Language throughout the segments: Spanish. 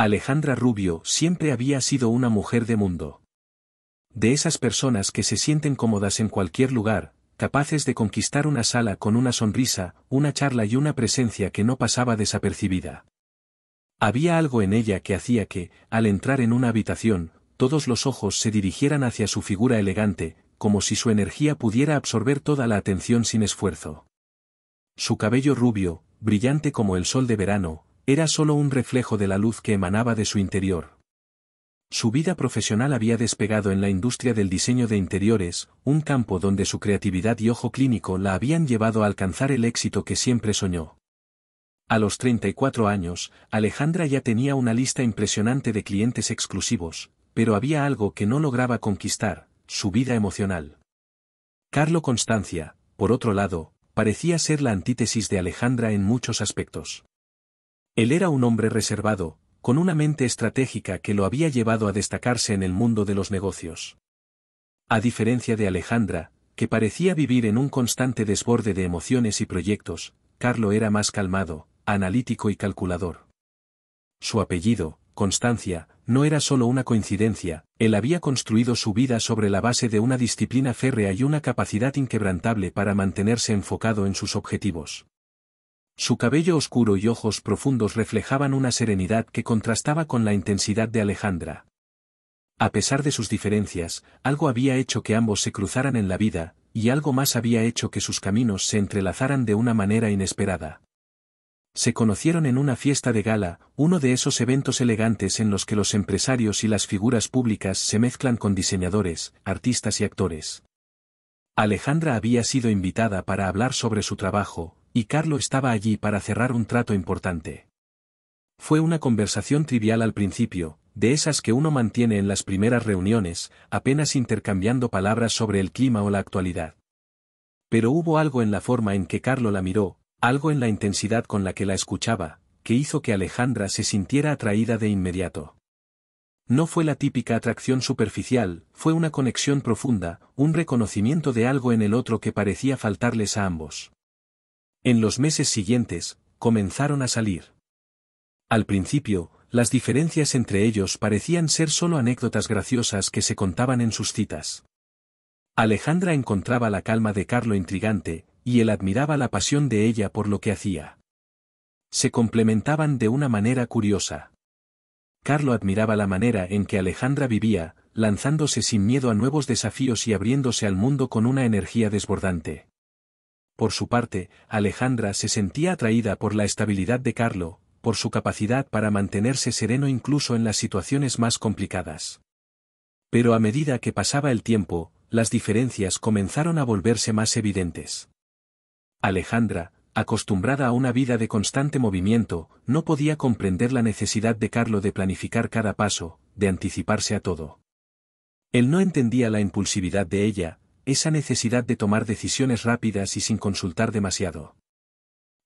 Alejandra Rubio siempre había sido una mujer de mundo. De esas personas que se sienten cómodas en cualquier lugar, capaces de conquistar una sala con una sonrisa, una charla y una presencia que no pasaba desapercibida. Había algo en ella que hacía que, al entrar en una habitación, todos los ojos se dirigieran hacia su figura elegante, como si su energía pudiera absorber toda la atención sin esfuerzo. Su cabello rubio, brillante como el sol de verano, era solo un reflejo de la luz que emanaba de su interior. Su vida profesional había despegado en la industria del diseño de interiores, un campo donde su creatividad y ojo clínico la habían llevado a alcanzar el éxito que siempre soñó. A los 34 años, Alejandra ya tenía una lista impresionante de clientes exclusivos, pero había algo que no lograba conquistar, su vida emocional. Carlo Constancia, por otro lado, parecía ser la antítesis de Alejandra en muchos aspectos. Él era un hombre reservado, con una mente estratégica que lo había llevado a destacarse en el mundo de los negocios. A diferencia de Alejandra, que parecía vivir en un constante desborde de emociones y proyectos, Carlo era más calmado, analítico y calculador. Su apellido, Constancia, no era solo una coincidencia, él había construido su vida sobre la base de una disciplina férrea y una capacidad inquebrantable para mantenerse enfocado en sus objetivos. Su cabello oscuro y ojos profundos reflejaban una serenidad que contrastaba con la intensidad de Alejandra. A pesar de sus diferencias, algo había hecho que ambos se cruzaran en la vida, y algo más había hecho que sus caminos se entrelazaran de una manera inesperada. Se conocieron en una fiesta de gala, uno de esos eventos elegantes en los que los empresarios y las figuras públicas se mezclan con diseñadores, artistas y actores. Alejandra había sido invitada para hablar sobre su trabajo, y Carlo estaba allí para cerrar un trato importante. Fue una conversación trivial al principio, de esas que uno mantiene en las primeras reuniones, apenas intercambiando palabras sobre el clima o la actualidad. Pero hubo algo en la forma en que Carlo la miró, algo en la intensidad con la que la escuchaba, que hizo que Alejandra se sintiera atraída de inmediato. No fue la típica atracción superficial, fue una conexión profunda, un reconocimiento de algo en el otro que parecía faltarles a ambos. En los meses siguientes, comenzaron a salir. Al principio, las diferencias entre ellos parecían ser solo anécdotas graciosas que se contaban en sus citas. Alejandra encontraba la calma de Carlo intrigante, y él admiraba la pasión de ella por lo que hacía. Se complementaban de una manera curiosa. Carlo admiraba la manera en que Alejandra vivía, lanzándose sin miedo a nuevos desafíos y abriéndose al mundo con una energía desbordante. Por su parte, Alejandra se sentía atraída por la estabilidad de Carlo, por su capacidad para mantenerse sereno incluso en las situaciones más complicadas. Pero a medida que pasaba el tiempo, las diferencias comenzaron a volverse más evidentes. Alejandra, acostumbrada a una vida de constante movimiento, no podía comprender la necesidad de Carlo de planificar cada paso, de anticiparse a todo. Él no entendía la impulsividad de ella, esa necesidad de tomar decisiones rápidas y sin consultar demasiado.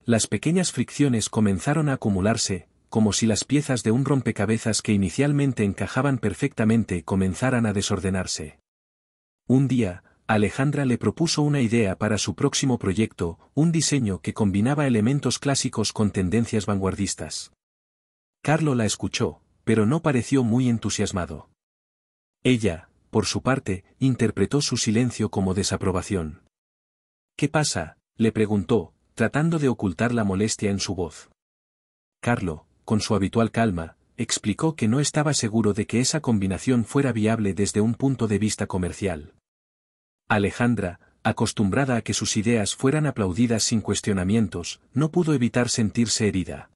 Las pequeñas fricciones comenzaron a acumularse, como si las piezas de un rompecabezas que inicialmente encajaban perfectamente comenzaran a desordenarse. Un día, Alejandra le propuso una idea para su próximo proyecto, un diseño que combinaba elementos clásicos con tendencias vanguardistas. Carlo la escuchó, pero no pareció muy entusiasmado. Ella, por su parte, interpretó su silencio como desaprobación. «¿Qué pasa?», le preguntó, tratando de ocultar la molestia en su voz. Carlo, con su habitual calma, explicó que no estaba seguro de que esa combinación fuera viable desde un punto de vista comercial. Alejandra, acostumbrada a que sus ideas fueran aplaudidas sin cuestionamientos, no pudo evitar sentirse herida.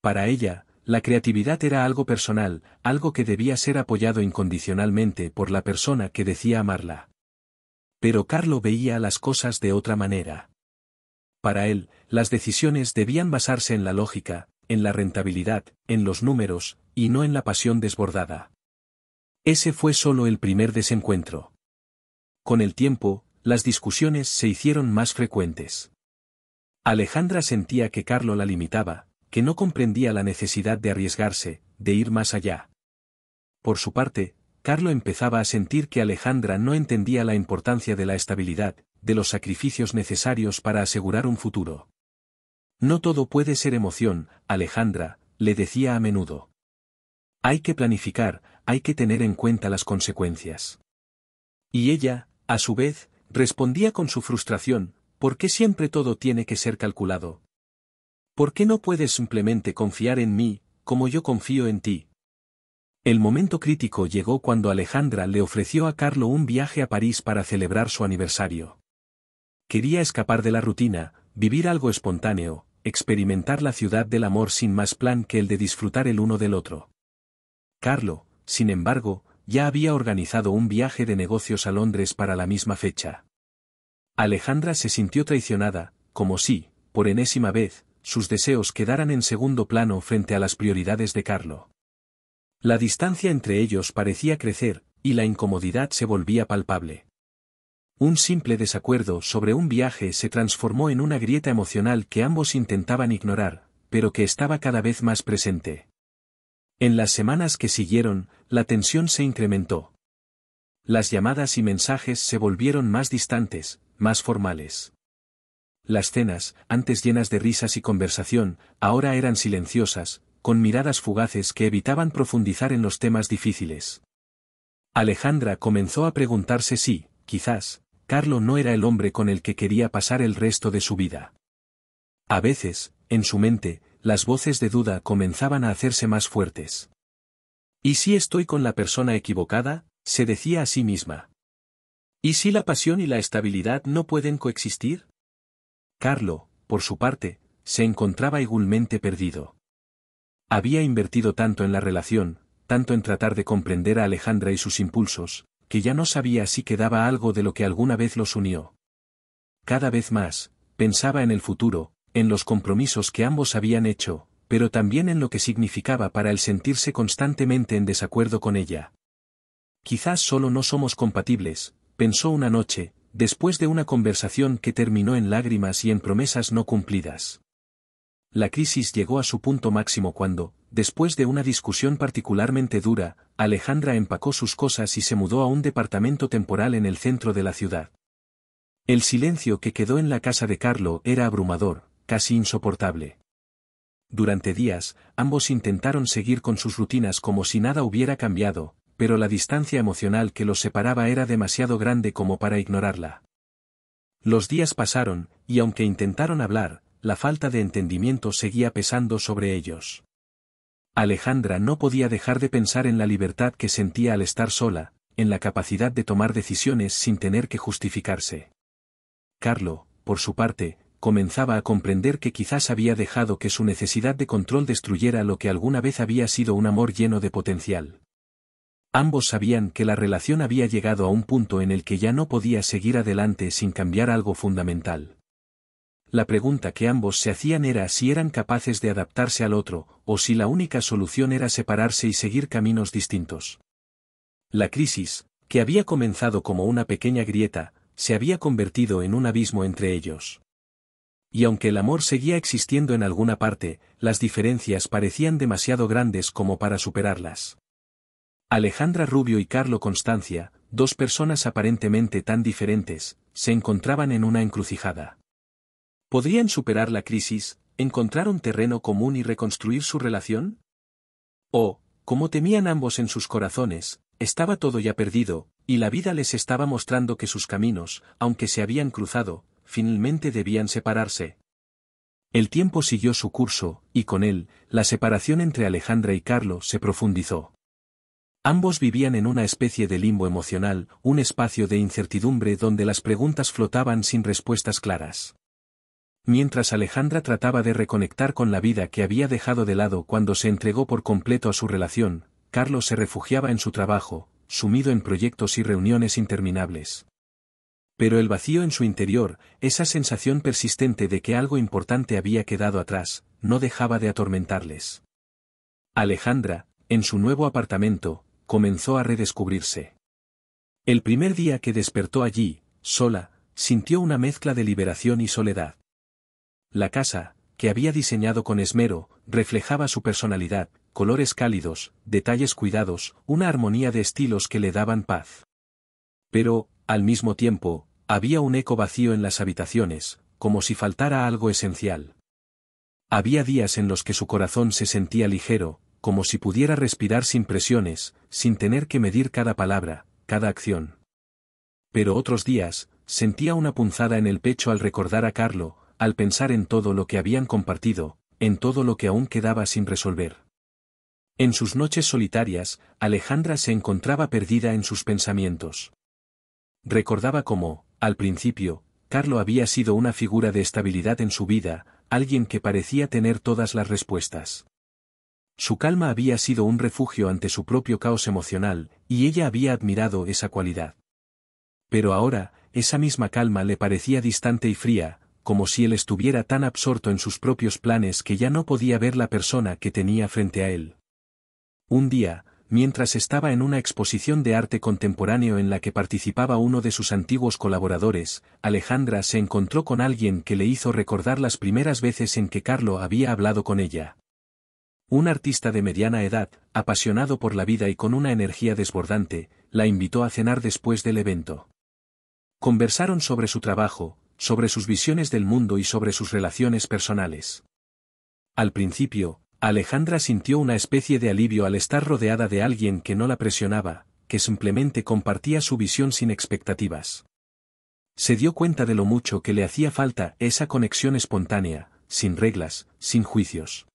Para ella, la creatividad era algo personal, algo que debía ser apoyado incondicionalmente por la persona que decía amarla. Pero Carlo veía las cosas de otra manera. Para él, las decisiones debían basarse en la lógica, en la rentabilidad, en los números, y no en la pasión desbordada. Ese fue solo el primer desencuentro. Con el tiempo, las discusiones se hicieron más frecuentes. Alejandra sentía que Carlo la limitaba, que no comprendía la necesidad de arriesgarse, de ir más allá. Por su parte, Carlo empezaba a sentir que Alejandra no entendía la importancia de la estabilidad, de los sacrificios necesarios para asegurar un futuro. «No todo puede ser emoción, Alejandra», le decía a menudo. Hay que planificar, hay que tener en cuenta las consecuencias. Y ella, a su vez, respondía con su frustración: ¿por qué siempre todo tiene que ser calculado? ¿Por qué no puedes simplemente confiar en mí, como yo confío en ti? El momento crítico llegó cuando Alejandra le ofreció a Carlo un viaje a París para celebrar su aniversario. Quería escapar de la rutina, vivir algo espontáneo, experimentar la ciudad del amor sin más plan que el de disfrutar el uno del otro. Carlo, sin embargo, ya había organizado un viaje de negocios a Londres para la misma fecha. Alejandra se sintió traicionada, como si, por enésima vez, sus deseos quedaran en segundo plano frente a las prioridades de Carlo. La distancia entre ellos parecía crecer, y la incomodidad se volvía palpable. Un simple desacuerdo sobre un viaje se transformó en una grieta emocional que ambos intentaban ignorar, pero que estaba cada vez más presente. En las semanas que siguieron, la tensión se incrementó. Las llamadas y mensajes se volvieron más distantes, más formales. Las cenas, antes llenas de risas y conversación, ahora eran silenciosas, con miradas fugaces que evitaban profundizar en los temas difíciles. Alejandra comenzó a preguntarse si, quizás, Carlo no era el hombre con el que quería pasar el resto de su vida. A veces, en su mente, las voces de duda comenzaban a hacerse más fuertes. ¿Y si estoy con la persona equivocada?, se decía a sí misma. ¿Y si la pasión y la estabilidad no pueden coexistir? Carlo, por su parte, se encontraba igualmente perdido. Había invertido tanto en la relación, tanto en tratar de comprender a Alejandra y sus impulsos, que ya no sabía si quedaba algo de lo que alguna vez los unió. Cada vez más, pensaba en el futuro, en los compromisos que ambos habían hecho, pero también en lo que significaba para él sentirse constantemente en desacuerdo con ella. Quizás solo no somos compatibles, pensó una noche, después de una conversación que terminó en lágrimas y en promesas no cumplidas. La crisis llegó a su punto máximo cuando, después de una discusión particularmente dura, Alejandra empacó sus cosas y se mudó a un departamento temporal en el centro de la ciudad. El silencio que quedó en la casa de Carlo era abrumador, casi insoportable. Durante días, ambos intentaron seguir con sus rutinas como si nada hubiera cambiado, pero la distancia emocional que los separaba era demasiado grande como para ignorarla. Los días pasaron, y aunque intentaron hablar, la falta de entendimiento seguía pesando sobre ellos. Alejandra no podía dejar de pensar en la libertad que sentía al estar sola, en la capacidad de tomar decisiones sin tener que justificarse. Carlo, por su parte, comenzaba a comprender que quizás había dejado que su necesidad de control destruyera lo que alguna vez había sido un amor lleno de potencial. Ambos sabían que la relación había llegado a un punto en el que ya no podía seguir adelante sin cambiar algo fundamental. La pregunta que ambos se hacían era si eran capaces de adaptarse al otro, o si la única solución era separarse y seguir caminos distintos. La crisis, que había comenzado como una pequeña grieta, se había convertido en un abismo entre ellos. Y aunque el amor seguía existiendo en alguna parte, las diferencias parecían demasiado grandes como para superarlas. Alejandra Rubio y Carlo Constancia, dos personas aparentemente tan diferentes, se encontraban en una encrucijada. ¿Podrían superar la crisis, encontrar un terreno común y reconstruir su relación? O, como temían ambos en sus corazones, estaba todo ya perdido, y la vida les estaba mostrando que sus caminos, aunque se habían cruzado, finalmente debían separarse. El tiempo siguió su curso, y con él, la separación entre Alejandra y Carlo se profundizó. Ambos vivían en una especie de limbo emocional, un espacio de incertidumbre donde las preguntas flotaban sin respuestas claras. Mientras Alejandra trataba de reconectar con la vida que había dejado de lado cuando se entregó por completo a su relación, Carlo se refugiaba en su trabajo, sumido en proyectos y reuniones interminables. Pero el vacío en su interior, esa sensación persistente de que algo importante había quedado atrás, no dejaba de atormentarles. Alejandra, en su nuevo apartamento, comenzó a redescubrirse. El primer día que despertó allí, sola, sintió una mezcla de liberación y soledad. La casa, que había diseñado con esmero, reflejaba su personalidad, colores cálidos, detalles cuidados, una armonía de estilos que le daban paz. Pero, al mismo tiempo, había un eco vacío en las habitaciones, como si faltara algo esencial. Había días en los que su corazón se sentía ligero, como si pudiera respirar sin presiones, sin tener que medir cada palabra, cada acción. Pero otros días, sentía una punzada en el pecho al recordar a Carlo, al pensar en todo lo que habían compartido, en todo lo que aún quedaba sin resolver. En sus noches solitarias, Alejandra se encontraba perdida en sus pensamientos. Recordaba cómo, al principio, Carlo había sido una figura de estabilidad en su vida, alguien que parecía tener todas las respuestas. Su calma había sido un refugio ante su propio caos emocional, y ella había admirado esa cualidad. Pero ahora, esa misma calma le parecía distante y fría, como si él estuviera tan absorto en sus propios planes que ya no podía ver la persona que tenía frente a él. Un día, mientras estaba en una exposición de arte contemporáneo en la que participaba uno de sus antiguos colaboradores, Alejandra se encontró con alguien que le hizo recordar las primeras veces en que Carlo había hablado con ella. Un artista de mediana edad, apasionado por la vida y con una energía desbordante, la invitó a cenar después del evento. Conversaron sobre su trabajo, sobre sus visiones del mundo y sobre sus relaciones personales. Al principio, Alejandra sintió una especie de alivio al estar rodeada de alguien que no la presionaba, que simplemente compartía su visión sin expectativas. Se dio cuenta de lo mucho que le hacía falta esa conexión espontánea, sin reglas, sin juicios.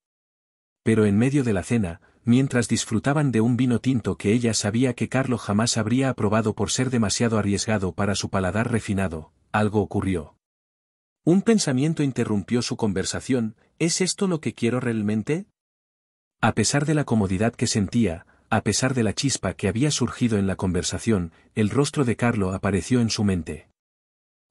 Pero en medio de la cena, mientras disfrutaban de un vino tinto que ella sabía que Carlo jamás habría aprobado por ser demasiado arriesgado para su paladar refinado, algo ocurrió. Un pensamiento interrumpió su conversación: ¿es esto lo que quiero realmente? A pesar de la comodidad que sentía, a pesar de la chispa que había surgido en la conversación, el rostro de Carlo apareció en su mente.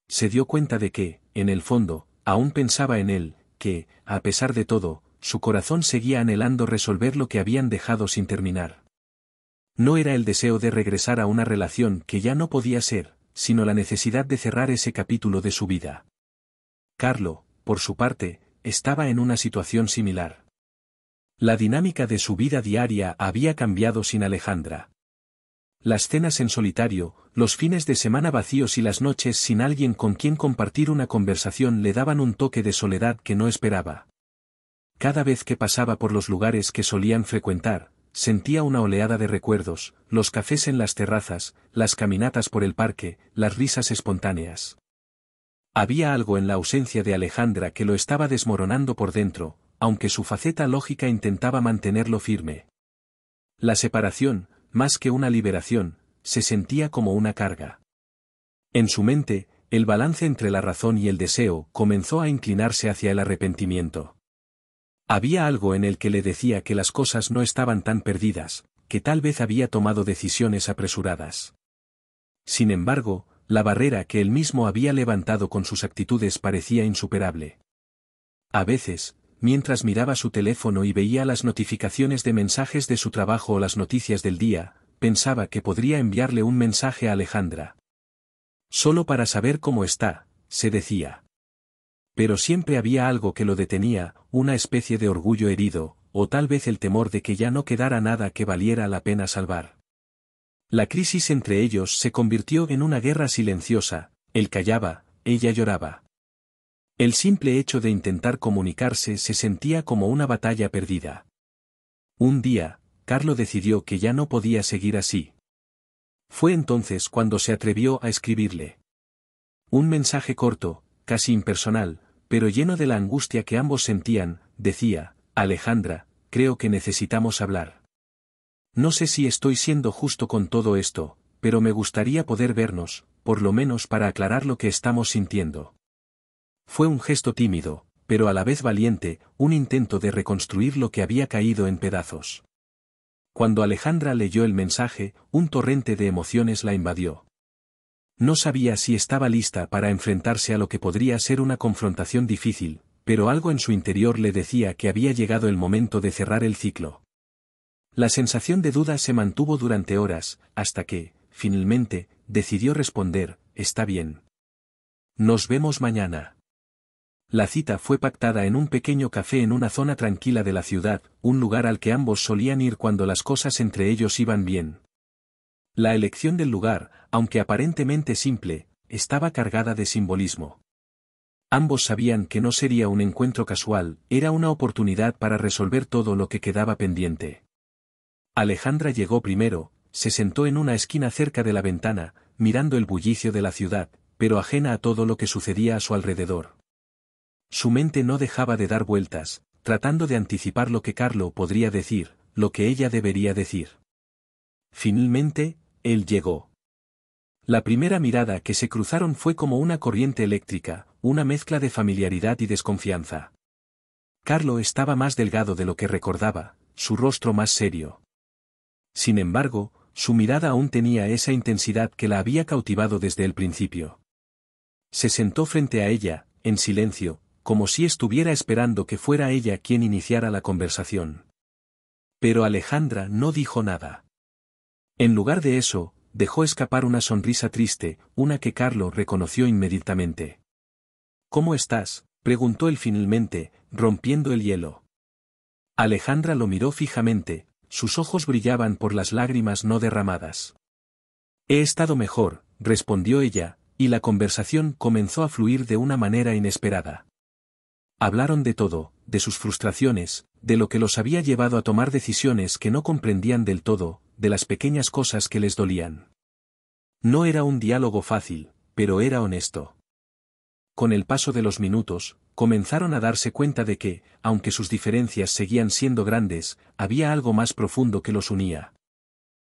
Se dio cuenta de que, en el fondo, aún pensaba en él, que, a pesar de todo, su corazón seguía anhelando resolver lo que habían dejado sin terminar. No era el deseo de regresar a una relación que ya no podía ser, sino la necesidad de cerrar ese capítulo de su vida. Carlo, por su parte, estaba en una situación similar. La dinámica de su vida diaria había cambiado sin Alejandra. Las cenas en solitario, los fines de semana vacíos y las noches sin alguien con quien compartir una conversación le daban un toque de soledad que no esperaba. Cada vez que pasaba por los lugares que solían frecuentar, sentía una oleada de recuerdos: los cafés en las terrazas, las caminatas por el parque, las risas espontáneas. Había algo en la ausencia de Alejandra que lo estaba desmoronando por dentro, aunque su faceta lógica intentaba mantenerlo firme. La separación, más que una liberación, se sentía como una carga. En su mente, el balance entre la razón y el deseo comenzó a inclinarse hacia el arrepentimiento. Había algo en él que le decía que las cosas no estaban tan perdidas, que tal vez había tomado decisiones apresuradas. Sin embargo, la barrera que él mismo había levantado con sus actitudes parecía insuperable. A veces, mientras miraba su teléfono y veía las notificaciones de mensajes de su trabajo o las noticias del día, pensaba que podría enviarle un mensaje a Alejandra. Solo para saber cómo está, se decía. Pero siempre había algo que lo detenía, una especie de orgullo herido, o tal vez el temor de que ya no quedara nada que valiera la pena salvar. La crisis entre ellos se convirtió en una guerra silenciosa: él callaba, ella lloraba. El simple hecho de intentar comunicarse se sentía como una batalla perdida. Un día, Carlo decidió que ya no podía seguir así. Fue entonces cuando se atrevió a escribirle. Un mensaje corto, casi impersonal, pero lleno de la angustia que ambos sentían. Decía: Alejandra, creo que necesitamos hablar. No sé si estoy siendo justo con todo esto, pero me gustaría poder vernos, por lo menos para aclarar lo que estamos sintiendo. Fue un gesto tímido, pero a la vez valiente, un intento de reconstruir lo que había caído en pedazos. Cuando Alejandra leyó el mensaje, un torrente de emociones la invadió. No sabía si estaba lista para enfrentarse a lo que podría ser una confrontación difícil, pero algo en su interior le decía que había llegado el momento de cerrar el ciclo. La sensación de duda se mantuvo durante horas, hasta que, finalmente, decidió responder: está bien. Nos vemos mañana. La cita fue pactada en un pequeño café en una zona tranquila de la ciudad, un lugar al que ambos solían ir cuando las cosas entre ellos iban bien. La elección del lugar, aunque aparentemente simple, estaba cargada de simbolismo. Ambos sabían que no sería un encuentro casual, era una oportunidad para resolver todo lo que quedaba pendiente. Alejandra llegó primero, se sentó en una esquina cerca de la ventana, mirando el bullicio de la ciudad, pero ajena a todo lo que sucedía a su alrededor. Su mente no dejaba de dar vueltas, tratando de anticipar lo que Carlo podría decir, lo que ella debería decir. Finalmente, él llegó. La primera mirada que se cruzaron fue como una corriente eléctrica, una mezcla de familiaridad y desconfianza. Carlo estaba más delgado de lo que recordaba, su rostro más serio. Sin embargo, su mirada aún tenía esa intensidad que la había cautivado desde el principio. Se sentó frente a ella, en silencio, como si estuviera esperando que fuera ella quien iniciara la conversación. Pero Alejandra no dijo nada. En lugar de eso, dejó escapar una sonrisa triste, una que Carlo reconoció inmediatamente. «¿Cómo estás?», preguntó él finalmente, rompiendo el hielo. Alejandra lo miró fijamente, sus ojos brillaban por las lágrimas no derramadas. «He estado mejor», respondió ella, y la conversación comenzó a fluir de una manera inesperada. Hablaron de todo, de sus frustraciones, de lo que los había llevado a tomar decisiones que no comprendían del todo, de las pequeñas cosas que les dolían. No era un diálogo fácil, pero era honesto. Con el paso de los minutos, comenzaron a darse cuenta de que, aunque sus diferencias seguían siendo grandes, había algo más profundo que los unía.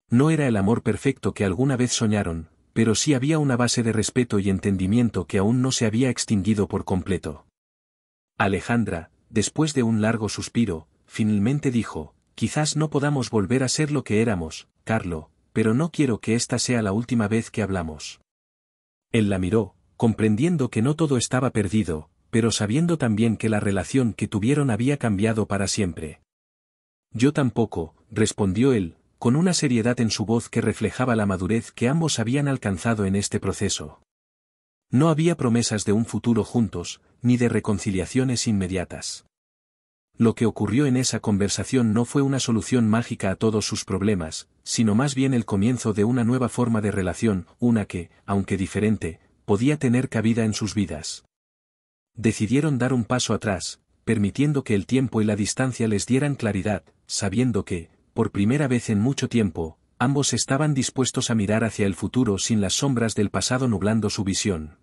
No era el amor perfecto que alguna vez soñaron, pero sí había una base de respeto y entendimiento que aún no se había extinguido por completo. Alejandra, después de un largo suspiro, finalmente dijo: «Quizás no podamos volver a ser lo que éramos, Carlo, pero no quiero que esta sea la última vez que hablamos». Él la miró, comprendiendo que no todo estaba perdido, pero sabiendo también que la relación que tuvieron había cambiado para siempre. «Yo tampoco», respondió él, con una seriedad en su voz que reflejaba la madurez que ambos habían alcanzado en este proceso. No había promesas de un futuro juntos, ni de reconciliaciones inmediatas. Lo que ocurrió en esa conversación no fue una solución mágica a todos sus problemas, sino más bien el comienzo de una nueva forma de relación, una que, aunque diferente, podía tener cabida en sus vidas. Decidieron dar un paso atrás, permitiendo que el tiempo y la distancia les dieran claridad, sabiendo que, por primera vez en mucho tiempo, ambos estaban dispuestos a mirar hacia el futuro sin las sombras del pasado nublando su visión.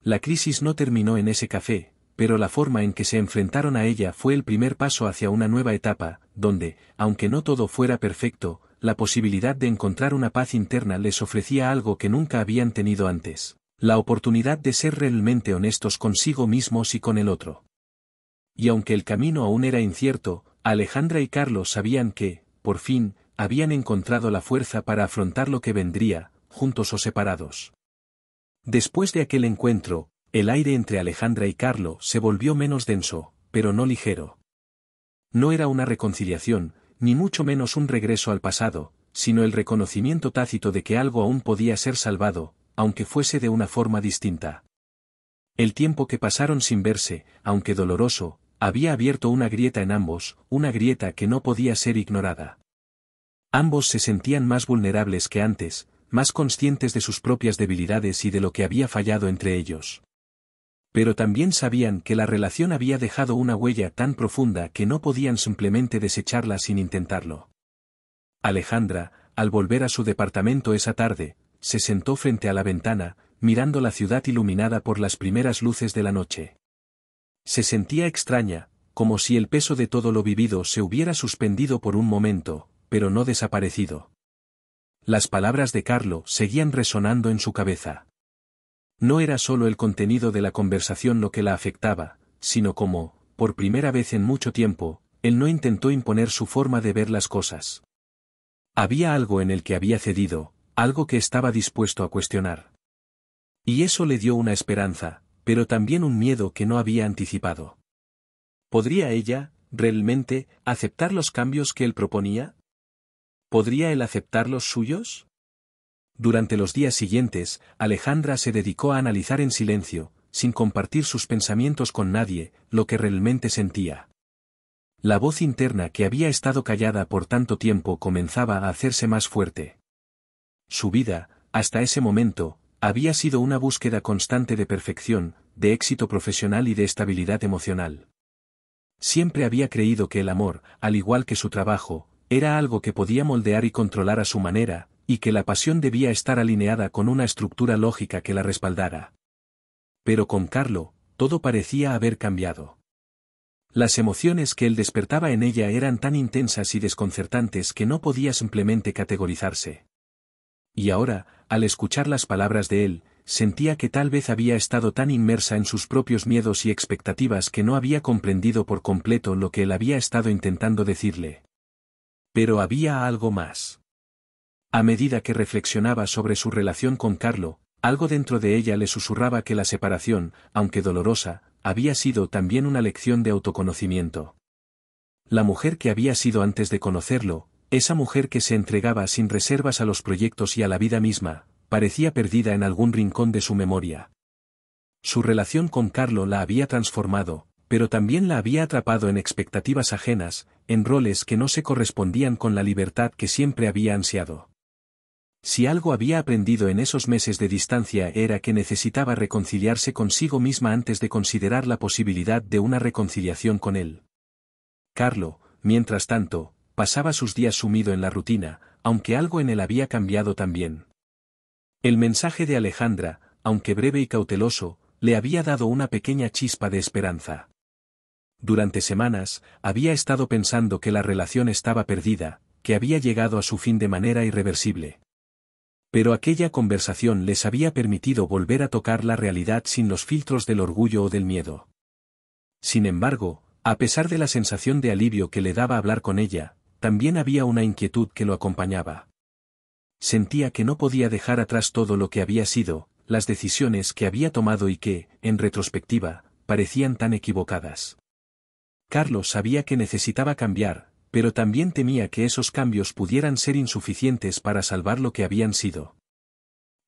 La crisis no terminó en ese café, pero la forma en que se enfrentaron a ella fue el primer paso hacia una nueva etapa, donde, aunque no todo fuera perfecto, la posibilidad de encontrar una paz interna les ofrecía algo que nunca habían tenido antes: la oportunidad de ser realmente honestos consigo mismos y con el otro. Y aunque el camino aún era incierto, Alejandra y Carlos sabían que, por fin, habían encontrado la fuerza para afrontar lo que vendría, juntos o separados. Después de aquel encuentro, el aire entre Alejandra y Carlo se volvió menos denso, pero no ligero. No era una reconciliación, ni mucho menos un regreso al pasado, sino el reconocimiento tácito de que algo aún podía ser salvado, aunque fuese de una forma distinta. El tiempo que pasaron sin verse, aunque doloroso, había abierto una grieta en ambos, una grieta que no podía ser ignorada. Ambos se sentían más vulnerables que antes, más conscientes de sus propias debilidades y de lo que había fallado entre ellos. Pero también sabían que la relación había dejado una huella tan profunda que no podían simplemente desecharla sin intentarlo. Alejandra, al volver a su departamento esa tarde, se sentó frente a la ventana, mirando la ciudad iluminada por las primeras luces de la noche. Se sentía extraña, como si el peso de todo lo vivido se hubiera suspendido por un momento, pero no desaparecido. Las palabras de Carlo seguían resonando en su cabeza. No era solo el contenido de la conversación lo que la afectaba, sino como, por primera vez en mucho tiempo, él no intentó imponer su forma de ver las cosas. Había algo en el que había cedido, algo que estaba dispuesto a cuestionar. Y eso le dio una esperanza, pero también un miedo que no había anticipado. ¿Podría ella, realmente, aceptar los cambios que él proponía? ¿Podría él aceptar los suyos? Durante los días siguientes, Alejandra se dedicó a analizar en silencio, sin compartir sus pensamientos con nadie, lo que realmente sentía. La voz interna que había estado callada por tanto tiempo comenzaba a hacerse más fuerte. Su vida, hasta ese momento, había sido una búsqueda constante de perfección, de éxito profesional y de estabilidad emocional. Siempre había creído que el amor, al igual que su trabajo, era algo que podía moldear y controlar a su manera, y que la pasión debía estar alineada con una estructura lógica que la respaldara. Pero con Carlo, todo parecía haber cambiado. Las emociones que él despertaba en ella eran tan intensas y desconcertantes que no podía simplemente categorizarse. Y ahora, al escuchar las palabras de él, sentía que tal vez había estado tan inmersa en sus propios miedos y expectativas que no había comprendido por completo lo que él había estado intentando decirle. Pero había algo más. A medida que reflexionaba sobre su relación con Carlo, algo dentro de ella le susurraba que la separación, aunque dolorosa, había sido también una lección de autoconocimiento. La mujer que había sido antes de conocerlo, esa mujer que se entregaba sin reservas a los proyectos y a la vida misma, parecía perdida en algún rincón de su memoria. Su relación con Carlo la había transformado, pero también la había atrapado en expectativas ajenas, en roles que no se correspondían con la libertad que siempre había ansiado. Si algo había aprendido en esos meses de distancia era que necesitaba reconciliarse consigo misma antes de considerar la posibilidad de una reconciliación con él. Carlo, mientras tanto, pasaba sus días sumido en la rutina, aunque algo en él había cambiado también. El mensaje de Alejandra, aunque breve y cauteloso, le había dado una pequeña chispa de esperanza. Durante semanas, había estado pensando que la relación estaba perdida, que había llegado a su fin de manera irreversible. Pero aquella conversación les había permitido volver a tocar la realidad sin los filtros del orgullo o del miedo. Sin embargo, a pesar de la sensación de alivio que le daba hablar con ella, también había una inquietud que lo acompañaba. Sentía que no podía dejar atrás todo lo que había sido, las decisiones que había tomado y que, en retrospectiva, parecían tan equivocadas. Carlos sabía que necesitaba cambiar, pero también temía que esos cambios pudieran ser insuficientes para salvar lo que habían sido.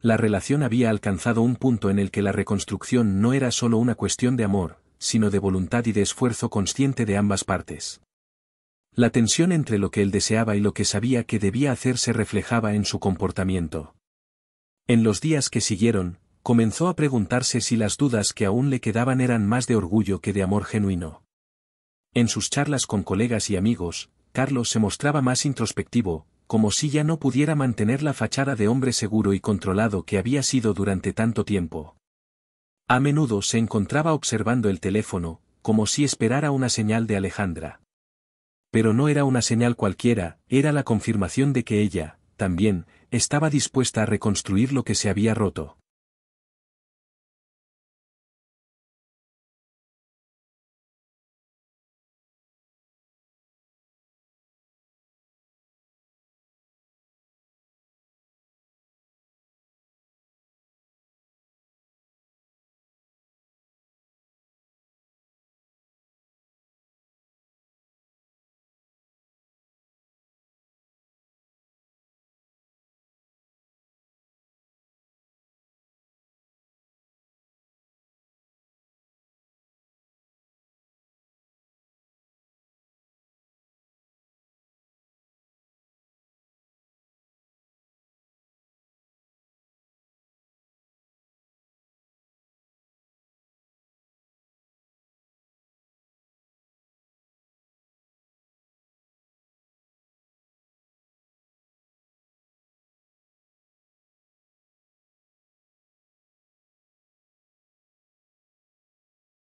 La relación había alcanzado un punto en el que la reconstrucción no era solo una cuestión de amor, sino de voluntad y de esfuerzo consciente de ambas partes. La tensión entre lo que él deseaba y lo que sabía que debía hacer se reflejaba en su comportamiento. En los días que siguieron, comenzó a preguntarse si las dudas que aún le quedaban eran más de orgullo que de amor genuino. En sus charlas con colegas y amigos, Carlos se mostraba más introspectivo, como si ya no pudiera mantener la fachada de hombre seguro y controlado que había sido durante tanto tiempo. A menudo se encontraba observando el teléfono, como si esperara una señal de Alejandra. Pero no era una señal cualquiera, era la confirmación de que ella, también, estaba dispuesta a reconstruir lo que se había roto.